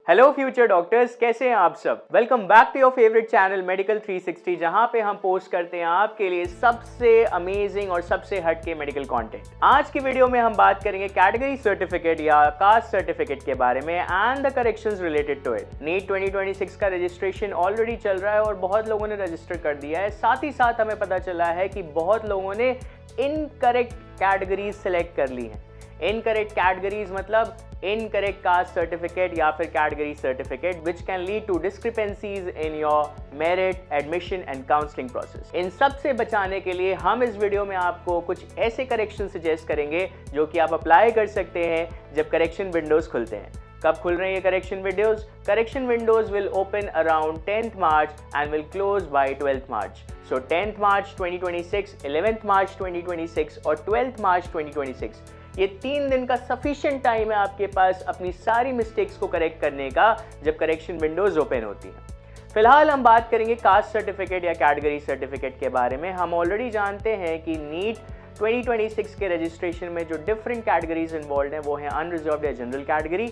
Hello future doctors, कैसे हैं आप सब। Welcome back to your favourite channel medical 360, जहां पे हम पोस्ट करते हैं आपके लिए सबसे अमेजिंग और सबसे हटके मेडिकल कंटेंट। आज की वीडियो में हम बात करेंगे कैटेगरी सर्टिफिकेट या कास्ट सर्टिफिकेट के बारे में and the corrections related to it. NEET 2026 का रजिस्ट्रेशन ऑलरेडी चल रहा है और बहुत लोगों ने रजिस्टर कर दिया है। साथ ही साथ हमें पता चला है कि बहुत लोगों ने इनकरेक्ट कैटेगरीज सेलेक्ट कर ली हैं। इनकरेक्ट कैटेगरीज मतलब इनकरेक्ट कास्ट सर्टिफिकेट या फिर category certificate which can lead to discrepancies in your merit, admission and counselling process. इन सब से बचाने के लिए हम इस वीडियो में आपको कुछ ऐसे करेक्शन सजेस्ट करेंगे जो कि आप अप्लाई कर सकते हैं जब करेक्शन विंडोज खुलते हैं। कब खुल रहे हैं ये correction Windows? Correction Windows will open around 10th March and will close by 12th March. So 10th March 2026, 11th March 2026 और 12th March 2026, ये 3 दिन का सफिशिएंट टाइम है आपके पास अपनी सारी मिस्टेक्स को करेक्ट करने का जब करेक्शन विंडोज ओपन होती हैं। फिलहाल हम बात करेंगे कास्ट सर्टिफिकेट या कैटेगरी सर्टिफिकेट के बारे में। हम ऑलरेडी जानते हैं कि नीट 2026 के रजिस्ट्रेशन में जो डिफरेंट कैटेगरीज इन्वॉल्व हैं वो हैं अनरिजर्व्ड या general category,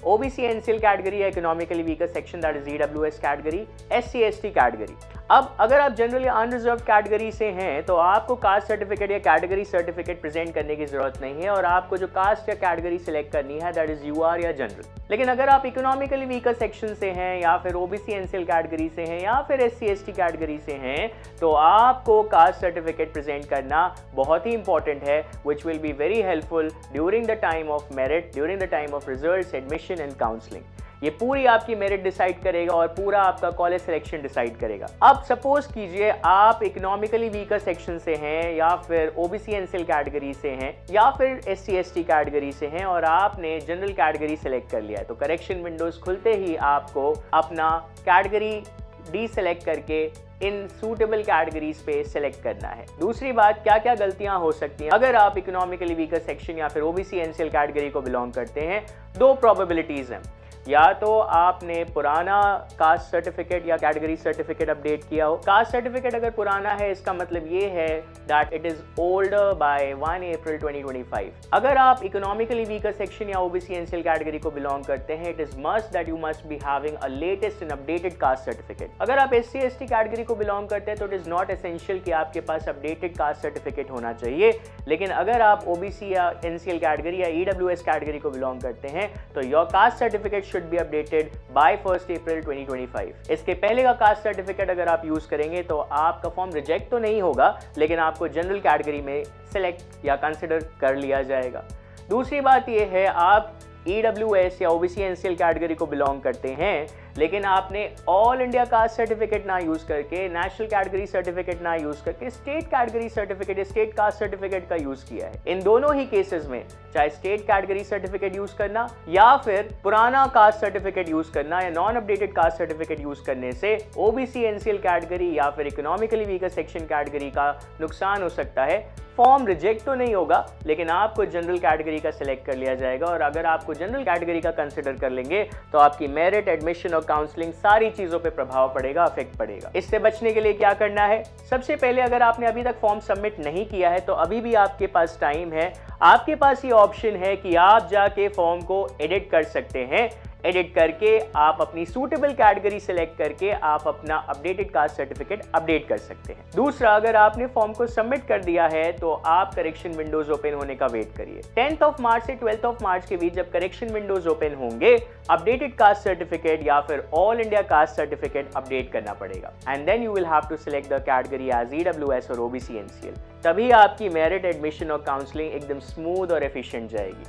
OBC NCL category या economically weaker section that is EWS category, SC ST category. अब अगर आप जनरल या अनरिजर्व कैटेगरी से हैं तो आपको कास्ट सर्टिफिकेट या कैटेगरी सर्टिफिकेट प्रेजेंट करने की जरूरत नहीं है और आपको जो कास्ट या कैटेगरी सिलेक्ट करनी है दैट इज UR या जनरल। लेकिन अगर आप इकोनॉमिकली वीकर सेक्शन से हैं या फिर OBC NCL कैटेगरी से हैं या फिर SC ST कैटेगरी से हैं तो आपको कास्ट सर्टिफिकेट प्रेजेंट करना बहुत ही इंपॉर्टेंट है, which will be very helpful during the time of merit, during the time of results, admission and counselling. ये पूरी आपकी मेरिट डिसाइड करेगा और पूरा आपका कॉलेज सिलेक्शन डिसाइड करेगा। अब सपोज कीजिए आप इकोनॉमिकली वीकर सेक्शन से हैं या फिर OBC NCL कैटेगरी से हैं या फिर SC ST कैटेगरी से हैं और आपने जनरल कैटेगरी सेलेक्ट कर लिया है तो करेक्शन विंडोज खुलते ही आपको अपना कैटेगरी डी सेलेक्ट करके इन सूटेबल कैटेगरीज पे सेलेक्ट करना है। दूसरी बात, क्या क्या गलतियां हो सकती हैं अगर आप इकोनॉमिकली वीकर सेक्शन या फिर OBC NCL कैटेगरी को बिलोंग करते हैं। 2 प्रोबेबिलिटीज हैं, या तो आपने पुराना कास्ट सर्टिफिकेट या कैटेगरी सर्टिफिकेट अपडेट किया हो। कास्ट सर्टिफिकेट अगर पुराना है इसका मतलब ये है that it is older bye 1 April 2025। अगर आप इकोनॉमिकली वीकर सेक्शन या OBC NCL कैटेगरी को बिलोंग करते हैं, it is must that you must be having a latest and updated caste certificate. अगर आप SC ST कैटेगरी को बिलोंग करते हैं तो इट इज नॉट एसेंशियल कि आपके पास अपडेटेड कास्ट सर्टिफिकेट होना चाहिए। लेकिन अगर आप OBC या NCL कैटेगरी या EWS कैटेगरी को बिलोंग करते हैं तो your caste certificate should be updated by 1st April 2025। इसके पहले का कास्ट सर्टिफिकेट अगर आप यूज करेंगे तो आपका फॉर्म रिजेक्ट तो नहीं होगा लेकिन आपको जनरल कैटेगरी में सेलेक्ट या कंसिडर कर लिया जाएगा। दूसरी बात यह है, आप EWS या OBC NCL कैटेगरी को बिलोंग करते हैं लेकिन आपने ऑल इंडिया कास्ट सर्टिफिकेट ना यूज करके, नेशनल कैटेगरी सर्टिफिकेट ना यूज करके state category certificate, state caste certificate का यूज किया है। इन दोनों ही केसेस में चाहे स्टेट कैटेगरी सर्टिफिकेट यूज करना या फिर पुराना कास्ट सर्टिफिकेट यूज करना या non updated caste certificate use करने से OBC NCL कैटेगरी या फिर इकोनॉमिकली वीकर सेक्शन कैटेगरी का नुकसान हो सकता है। फॉर्म रिजेक्ट तो नहीं होगा लेकिन आपको जनरल कैटेगरी का सिलेक्ट कर लिया जाएगा और अगर आपको जनरल कैटेगरी का कंसिडर कर लेंगे तो आपकी मेरिट, एडमिशन और काउंसलिंग सारी चीजों पे प्रभाव पड़ेगा, अफेक्ट पड़ेगा। इससे बचने के लिए क्या करना है? सबसे पहले अगर आपने अभी तक फॉर्म सबमिट नहीं किया है तो अभी भी आपके पास टाइम है। आपके पास ये ऑप्शन है कि आप जाके फॉर्म को एडिट कर सकते हैं। एडिट करके आप अपनी सूटेबल कैटेगरी सेलेक्ट करके आप अपना अपडेटेड कास्ट सर्टिफिकेट अपडेट कर सकते हैं। दूसरा, अगर आपने फॉर्म को सबमिट कर दिया है तो आप करेक्शन विंडोज ओपन होने का वेट करिए। 10th March से 12th March के बीच जब करेक्शन विंडोज ओपन होंगे, अपडेटेड कास्ट सर्टिफिकेट या फिर all India caste certificate update करना पड़ेगा and then you will have to select the category as EWS और OBC NCL। तभी आपकी मेरिट, एडमिशन और काउंसलिंग एकदम स्मूथ और एफिशिएंट जाएगी।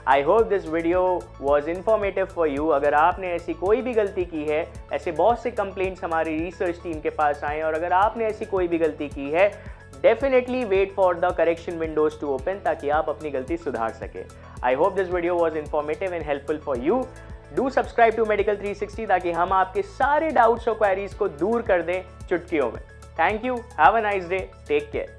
I hope this video was informative for you. अगर आपने ऐसी कोई भी गलती की है, ऐसे बहुत से कंप्लेंट्स हमारी रिसर्च टीम के पास आए और अगर आपने ऐसी कोई भी गलती की है, definitely wait for the correction windows to open ताकि आप अपनी गलती सुधार सके। I hope this video was informative and helpful for you. Do subscribe to medical 360 ताकि हम आपके सारे डाउट्स और क्वेरीज को दूर कर दें चुटकियों में। Thank you, have a nice day, take care.